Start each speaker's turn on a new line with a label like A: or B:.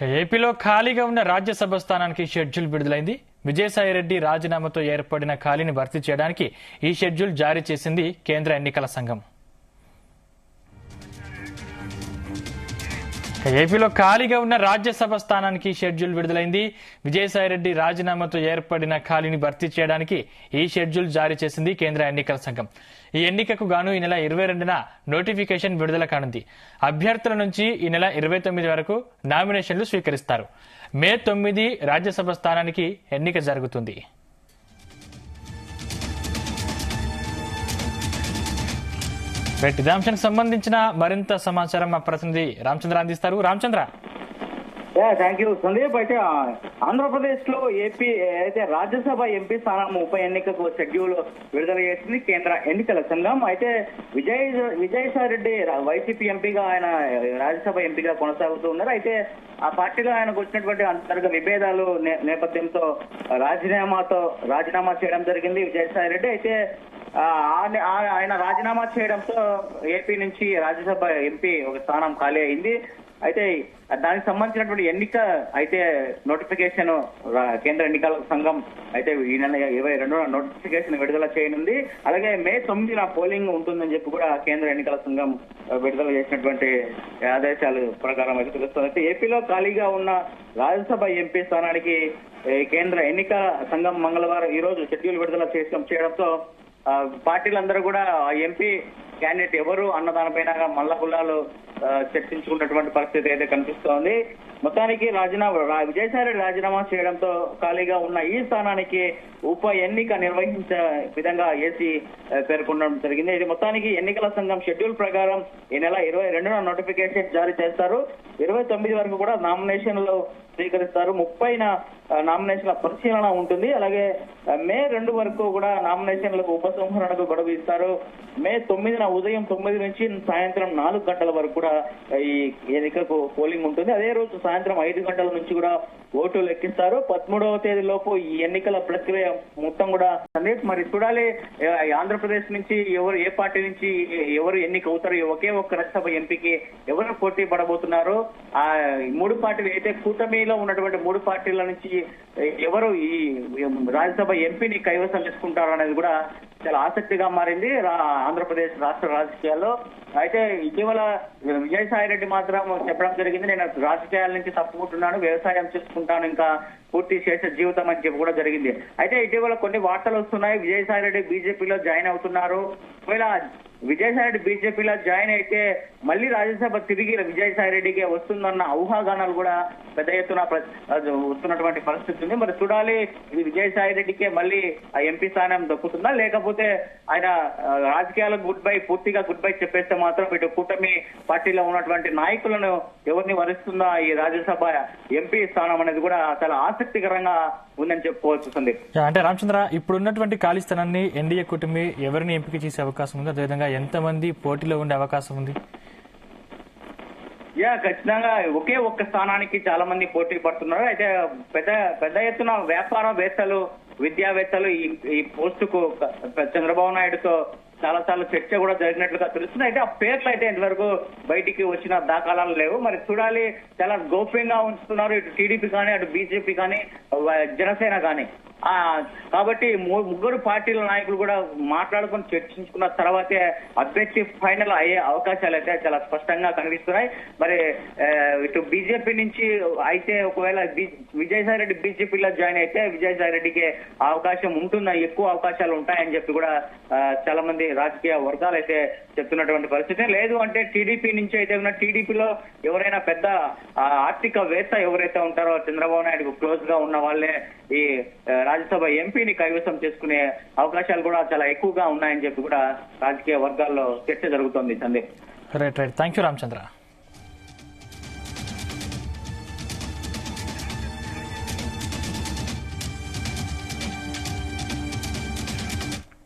A: ఏపీలో ఖాళీగా ఉన్న రాజ్యసభ స్థానానికి షెడ్యూల్ విడుదలైంది. విజయసాయిరెడ్డి రాజీనామాతో ఏర్పడిన ఖాళీని భర్తీ చేయడానికి ఈ షెడ్యూల్ జారీ చేసింది కేంద్ర ఎన్నికల సంఘం. ఏపీలో ఖాళీగా ఉన్న రాజ్యసభ స్థానానికి షెడ్యూల్ విడుదలైంది. విజయసాయిరెడ్డి రాజీనామాతో ఏర్పడిన ఖాళీని భర్తీ చేయడానికి ఈ షెడ్యూల్ జారీ చేసింది కేంద్ర ఎన్నికల సంఘం. ఈ ఎన్నికకు గాను ఈ నెల 22న నోటిఫికేషన్ విడుదల కానుంది. అభ్యర్థుల నుంచి ఈ నెల 29 వరకు నామినేషన్లు స్వీకరిస్తారు. మే 9 రాజ్యసభ స్థానానికి ఎన్నిక జరుగుతుంది. ఇదే అంశానికి సంబంధించిన మరింత సమాచారం మా ప్రతినిధి రామచంద్ర అందిస్తారు. రామచంద్ర.
B: Thank you Sandeep. అయితే ఆంధ్రప్రదేశ్ లో ఏపీ అయితే రాజ్యసభ ఎంపీ స్థానం ఉప ఎన్నికకు షెడ్యూల్ విడుదల చేసింది కేంద్ర ఎన్నికల సంఘం. అయితే విజయసాయి రెడ్డి వైసీపీ ఎంపీగా ఆయన రాజ్యసభ ఎంపీగా కొనసాగుతూ ఉన్నారు. అయితే ఆ పార్టీలో ఆయనకు వచ్చినటువంటి అంతర్గత విభేదాలు నేపథ్యంతో రాజీనామా చేయడం జరిగింది విజయసాయి రెడ్డి. అయితే ఆయన రాజీనామా చేయడంతో ఏపీ నుంచి రాజ్యసభ ఎంపీ ఒక స్థానం ఖాళీ అయింది. అయితే దానికి సంబంధించినటువంటి ఎన్నిక అయితే నోటిఫికేషన్ కేంద్ర ఎన్నికల సంఘం అయితే ఈ నెల 22న నోటిఫికేషన్ విడుదల చేయనుంది. అలాగే మే 9న పోలింగ్ ఉంటుందని చెప్పి కూడా కేంద్ర ఎన్నికల సంఘం విడుదల చేసినటువంటి ఆదేశాల ప్రకారం అయితే తెలుస్తుంది. అయితే ఏపీలో ఖాళీగా ఉన్న రాజ్యసభ ఎంపీ స్థానానికి కేంద్ర ఎన్నికల సంఘం మంగళవారం ఈ రోజు షెడ్యూల్ విడుదల చేయడంతో పార్టీలందరూ కూడా ఎంపీ క్యాండిడేట్ ఎవరు అన్న దానిపైన మల్లగుల్లాలు చర్చించుకున్నటువంటి పరిస్థితి అయితే కనిపిస్తోంది. మొత్తానికి విజయసాయి రెడ్డి రాజీనామా చేయడంతో ఖాళీగా ఉన్న ఈ స్థానానికి ఉప ఎన్నిక నిర్వహించే విధంగా ఏసీ పేర్కొనడం జరిగింది. ఇది మొత్తానికి ఎన్నికల సంఘం షెడ్యూల్ ప్రకారం ఈ నెల 22న నోటిఫికేషన్ జారీ చేస్తారు. 29 వరకు కూడా నామినేషన్లు స్వీకరిస్తారు. 30న నామినేషన్ల పరిశీలన ఉంటుంది. అలాగే మే 2 వరకు కూడా నామినేషన్లకు ఉపసంహరణకు గడువు ఇస్తారు. మే 9న ఉదయం 9 నుంచి సాయంత్రం 4 గంటల వరకు కూడా ఈ ఎన్నికకు పోలింగ్ ఉంటుంది. అదే రోజు సాయంత్రం 5 గంటల నుంచి కూడా ఓటు లెక్కిస్తారు. 13వ తేదీలోపు ఈ ఎన్నికల ప్రక్రియ మొత్తం కూడా మరి చూడాలి ఆంధ్రప్రదేశ్ నుంచి ఏ పార్టీ నుంచి ఎవరు ఎన్నిక అవుతారు, ఒకే ఒక్క రాజ్యసభ ఎంపీకి ఎవరు పోటీ పడబోతున్నారు, ఆ 3 పార్టీలు అయితే కూటమిలో ఉన్నటువంటి 3 పార్టీల నుంచి ఎవరు ఈ రాజ్యసభ ఎంపీని కైవసం చేసుకుంటారు అనేది కూడా చాలా ఆసక్తిగా మారింది ఆంధ్రప్రదేశ్ రాష్ట్ర రాజకీయాల్లో. అయితే ఇటీవల విజయసాయి రెడ్డి మాత్రం చెప్పడం జరిగింది, నేను రాజకీయాల నుంచి తప్పుకుంటున్నాను, వ్యవసాయం చేసుకుంటాను, ఇంకా పూర్తి శేష జీవితం అని చెప్పి కూడా జరిగింది. అయితే ఇటీవల కొన్ని వార్తలు వస్తున్నాయి, విజయసాయి రెడ్డి బీజేపీలో జాయిన్ అవుతున్నారు. ఒకవేళ విజయసాయి రెడ్డి బీజేపీలో జాయిన్ అయితే మళ్ళీ రాజ్యసభ తిరిగి విజయసాయి రెడ్డికి వస్తుందన్న ఊహాగానాలు కూడా పెద్ద ఎత్తున వస్తున్నటువంటి పరిస్థితి ఉంది. మరి చూడాలి ఇది విజయసాయి రెడ్డికే మళ్ళీ ఆ ఎంపీ స్థానం దక్కుతుందా, లేకపోతే ఆయన రాజకీయాలకు పూర్తిగా గుడ్ బై చెప్పేస్తే మాత్రం ఇటు కూటమి పార్టీలో ఉన్నటువంటి నాయకులను ఎవరిని వరిస్తుందా ఈ రాజ్యసభ ఎంపీ స్థానం అనేది కూడా చాలా ఆసక్తికరంగా ఉందని చెప్పుకోవచ్చు సందీప్.
A: అంటే రామచంద్ర, ఇప్పుడున్నటువంటి ఖాళీ స్థానాన్ని ఎన్డీఏ కూటమి ఎవరిని ఎంపిక చేసే అవకాశం ఉంది, అదేవిధంగా ఎంతమంది పోటీలో ఉండే అవకాశం ఉంది?
B: ఖచ్చితంగా ఒకే ఒక్క స్థానానికి చాలా మంది పోటీ పడుతున్నారు. అయితే పెద్ద ఎత్తున వ్యాపారవేత్తలు, విద్యావేత్తలు ఈ పోస్టుకు చంద్రబాబు నాయుడుతో చాలా సార్లు చర్చ కూడా జరిగినట్లుగా తెలుస్తుంది. అయితే ఆ పేర్లు అయితే ఇంతవరకు బయటికి వచ్చిన దాఖలాలు లేవు. మరి చూడాలి, చాలా గోప్యంగా ఉంచుతున్నారు ఇటు టీడీపీ కానీ అటు బీజేపీ కానీ జనసేన కానీ. కాబట్టి 3 పార్టీల నాయకులు కూడా మాట్లాడుకుని చర్చించుకున్న తర్వాతే అభ్యర్థి ఫైనల్ అయ్యే అవకాశాలు అయితే చాలా స్పష్టంగా కనిపిస్తున్నాయి. మరి ఇటు బీజేపీ నుంచి అయితే ఒకవేళ విజయసాయి రెడ్డి బీజేపీలో జాయిన్ అయితే విజయసాయి రెడ్డికి అవకాశం ఉంటుందా, ఎక్కువ అవకాశాలు ఉంటాయని చెప్పి కూడా చాలా మంది రాజకీయ వర్గాలు అయితే చెప్తున్నటువంటి పరిస్థితి. లేదు అంటే టీడీపీ నుంచి అయితే ఉన్న టీడీపీలో ఎవరైనా పెద్ద ఆర్థికవేత్త ఎవరైతే ఉంటారో చంద్రబాబు నాయుడుకు క్లోజ్ గా ఉన్న వాళ్ళే ఈ రాజ్యసభ ఎంపీని కైవసం చేసుకునే అవకాశాలు కూడా చాలా ఎక్కువగా ఉన్నాయని చెప్పి కూడా రాజకీయ వర్గాల్లో చర్చ జరుగుతోంది Sandeep.
A: Right. Thank you Ramachandra.